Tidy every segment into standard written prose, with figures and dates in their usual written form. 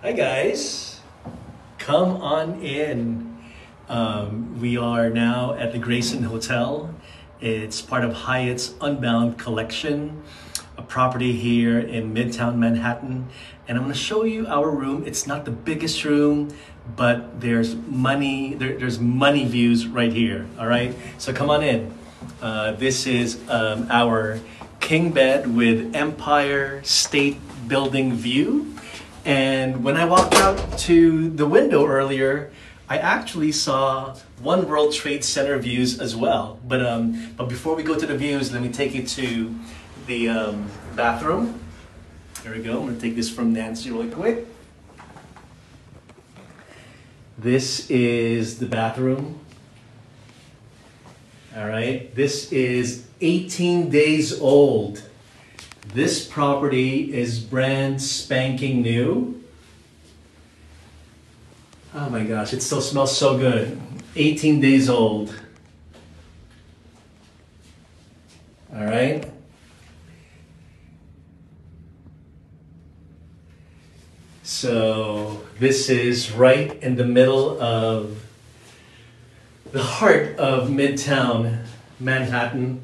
Hi guys, come on in. We are now at the Grayson Hotel. It's part of Hyatt's Unbound collection, a property here in Midtown Manhattan. And I'm gonna show you our room. It's not the biggest room, but there's money views right here, all right? So come on in. This is our king bed with Empire State Building view. And when I walked out to the window earlier, I actually saw One World Trade Center views as well. But before we go to the views, let me take you to the bathroom. There we go. I'm gonna take this from Nancy really quick. This is the bathroom. All right. This is 18 days old. This property is brand spanking new. Oh my gosh, it still smells so good. 18 days old. All right. So this is right in the middle of the heart of Midtown Manhattan.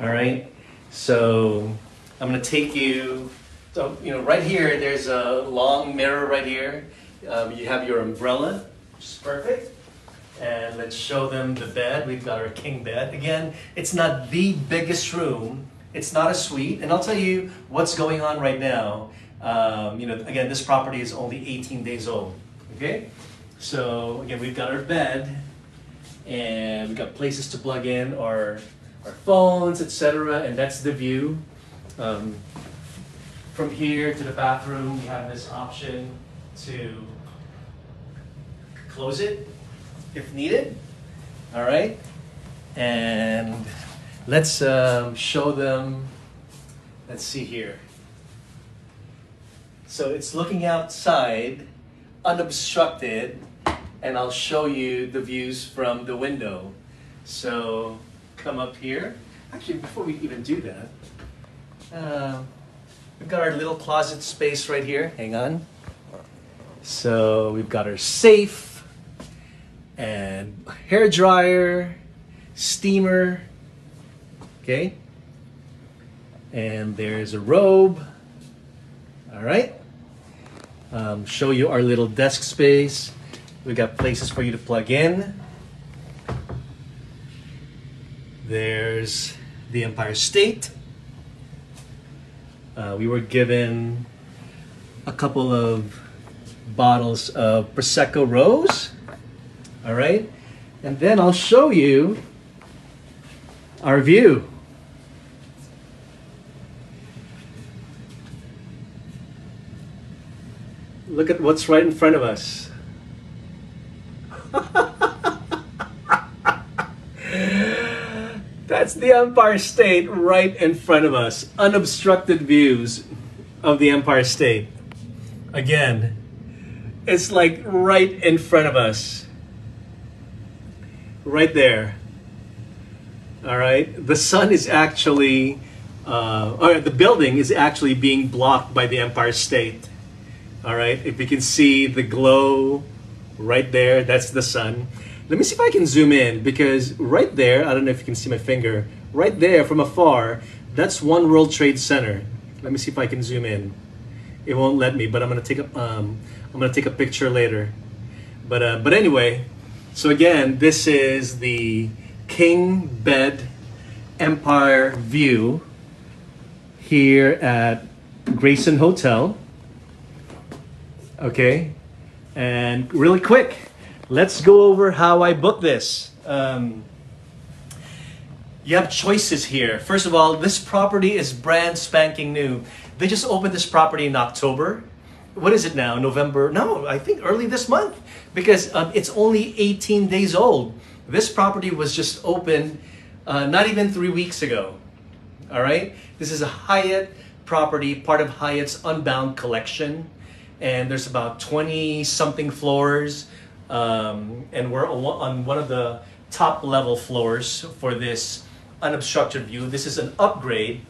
All right. So I'm going to take you, so, right here, there's a long mirror right here. You have your umbrella, which is perfect. And let's show them the bed. We've got our king bed. Again, it's not the biggest room. It's not a suite. And I'll tell you what's going on right now. Again, this property is only 18 days old. Okay? So, again, we've got our bed. And we've got places to plug in our phones, etc. And that's the view. From here to the bathroom, we have this option to close it if needed. All right, and let's show them. Let's see here. So it's looking outside, unobstructed, and I'll show you the views from the window. So come up here. Actually, before we even do that, we've got our little closet space right here. Hang on. So we've got our safe and hair dryer, steamer. Okay. And there's a robe. All right. Show you our little desk space. We've got places for you to plug in. There's the Empire State. We were given a couple of bottles of Prosecco Rose. All right. And then I'll show you our view. Look at what's right in front of us. That's the Empire State right in front of us. Unobstructed views of the Empire State. Again, it's like right in front of us. Right there. All right. The sun is actually, or the building is actually being blocked by the Empire State. All right. If you can see the glow right there, that's the sun. Let me see if I can zoom in, because right there, I don't know if you can see my finger, right there from afar, that's One World Trade Center. Let me see if I can zoom in. It won't let me, but I'm gonna take a picture later. But anyway, so again, this is the king bed Empire view here at Grayson Hotel. Okay, and really quick, let's go over how I booked this. You have choices here. First of all, this property is brand spanking new. They just opened this property in October. What is it now? November? No, I think early this month, because it's only 18 days old. This property was just opened not even 3 weeks ago. All right. This is a Hyatt property, part of Hyatt's Unbound collection. And there's about 20 something floors. And we're on one of the top level floors for this unobstructed view. This is an upgrade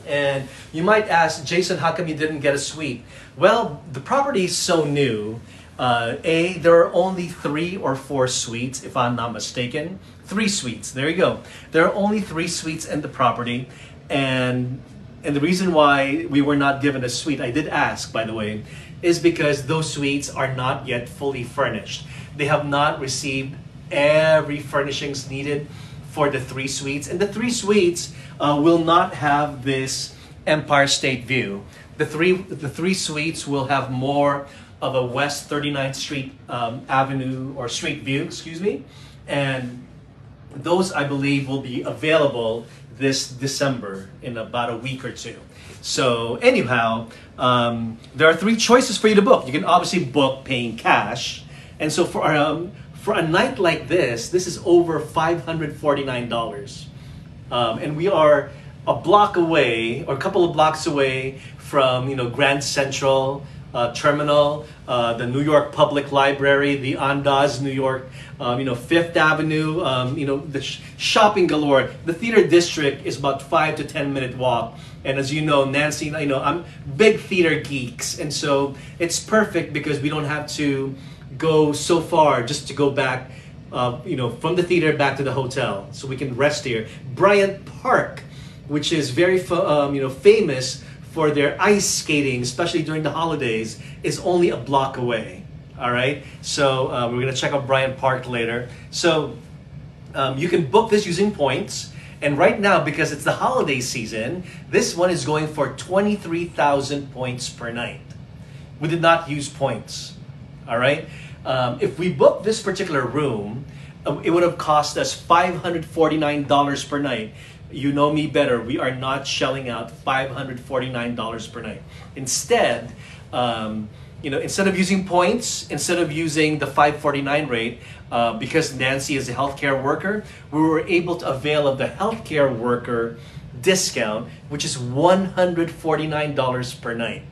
And you might ask, Jason, how come you didn't get a suite? Well, the property is so new. There are only 3 or 4 suites, if I'm not mistaken. 3 suites, there you go. There are only 3 suites in the property. And the reason why we were not given a suite, I did ask, by the way, is because those suites are not yet fully furnished. They have not received every furnishings needed for the 3 suites. And the 3 suites will not have this Empire State view. The three suites will have more of a West 39th Street Avenue or street view, excuse me. And those, I believe, will be available this December in about a week or 2. So anyhow, there are 3 choices for you to book. You can obviously book paying cash. And so for a night like this is over $549. And we are a block away or a couple of blocks away from, Grand Central Terminal, the New York Public Library, the Andaz, New York, Fifth Avenue, the shopping galore. The theater district is about 5 to 10 minute walk. And as you know, Nancy, I'm big theater geeks. And so it's perfect because we don't have to go so far just to go back, from the theater back to the hotel. So we can rest here. Bryant Park, which is very, famous for their ice skating, especially during the holidays, is only a block away. All right, so we're gonna check out Bryant Park later. So you can book this using points, and right now, because it's the holiday season, this one is going for 23,000 points per night. We did not use points. All right, if we book this particular room, it would have cost us $549 per night. You know me better. We are not shelling out $549 per night. Instead, instead of using points, instead of using the $549 rate, because Nancy is a healthcare worker, we were able to avail of the healthcare worker discount, which is $149 per night.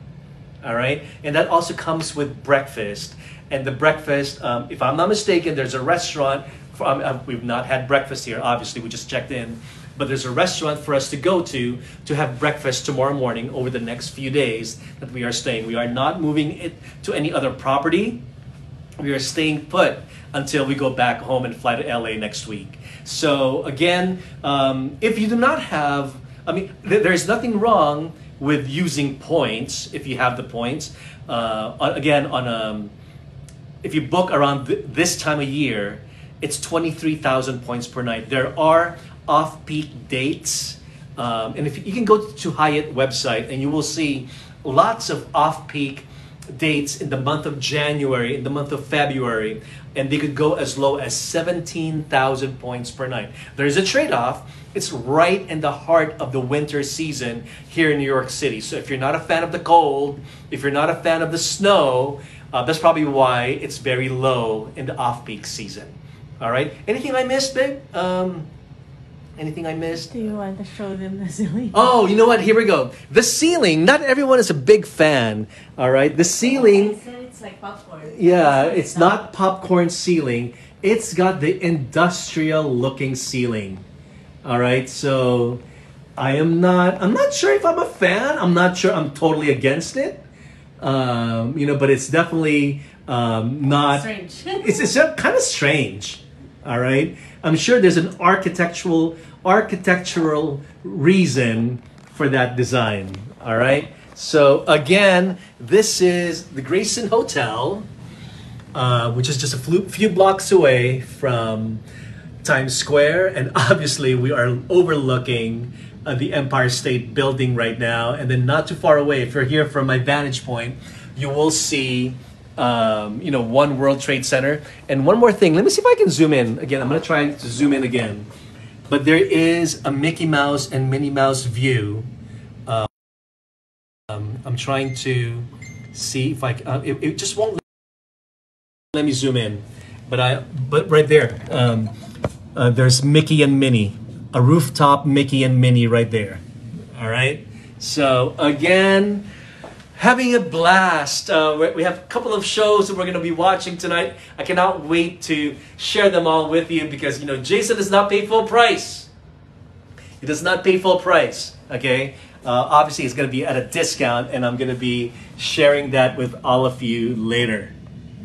All right, and that also comes with breakfast. And the breakfast, if I'm not mistaken, there's a restaurant. We've not had breakfast here. Obviously, we just checked in. But there's a restaurant for us to go to have breakfast tomorrow morning over the next few days that we are staying. We are not moving it to any other property. We are staying put until we go back home and fly to LA next week. So again, if you do not have, there's nothing wrong with using points if you have the points. If you book around this time of year, it's 23,000 points per night. There are off-peak dates, and if you can go to Hyatt website and you will see lots of off-peak dates in the month of January, in the month of February, and they could go as low as 17,000 points per night. There's a trade-off. It's right in the heart of the winter season here in New York City. So if you're not a fan of the cold, if you're not a fan of the snow, that's probably why it's very low in the off-peak season. All right. Anything I missed, babe? Anything I missed? Do you want to show them the ceiling? Oh, you know what? Here we go. The ceiling. Not everyone is a big fan. All right. The ceiling. I said it's like popcorn. Yeah, it's not popcorn ceiling. It's got the industrial looking ceiling. All right. So I'm not sure if I'm a fan. I'm not sure I'm totally against it. But it's definitely not strange. it's kind of strange. All right. I'm sure there's an architectural reason for that design. All right. So again, this is the Grayson Hotel, which is just a few blocks away from Times Square, and obviously we are overlooking the Empire State Building right now. And then not too far away, if you're here from my vantage point, you will see One World Trade Center. And one more thing, let me see if I can zoom in again. I'm going to try to zoom in again. But there is a Mickey Mouse and Minnie Mouse view. I'm trying to see if it just won't let me zoom in. But right there, there's Mickey and Minnie, a rooftop Mickey and Minnie right there. All right. So again, having a blast. We have a couple of shows that we're going to be watching tonight. I cannot wait to share them all with you because, Jason does not pay full price. It does not pay full price, okay? Obviously, it's going to be at a discount, and I'm going to be sharing that with all of you later,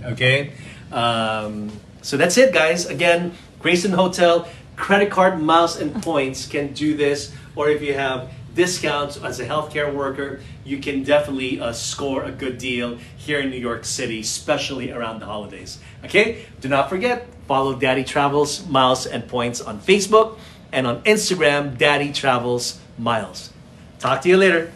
okay? So that's it, guys. Again, Grayson Hotel, credit card, miles, and points can do this. Or if you have discounts as a healthcare worker, you can definitely score a good deal here in New York City, especially around the holidays. Okay? Do not forget, follow Daddy Travels, Miles, and Points on Facebook, and on Instagram, Daddy Travels Miles. Talk to you later.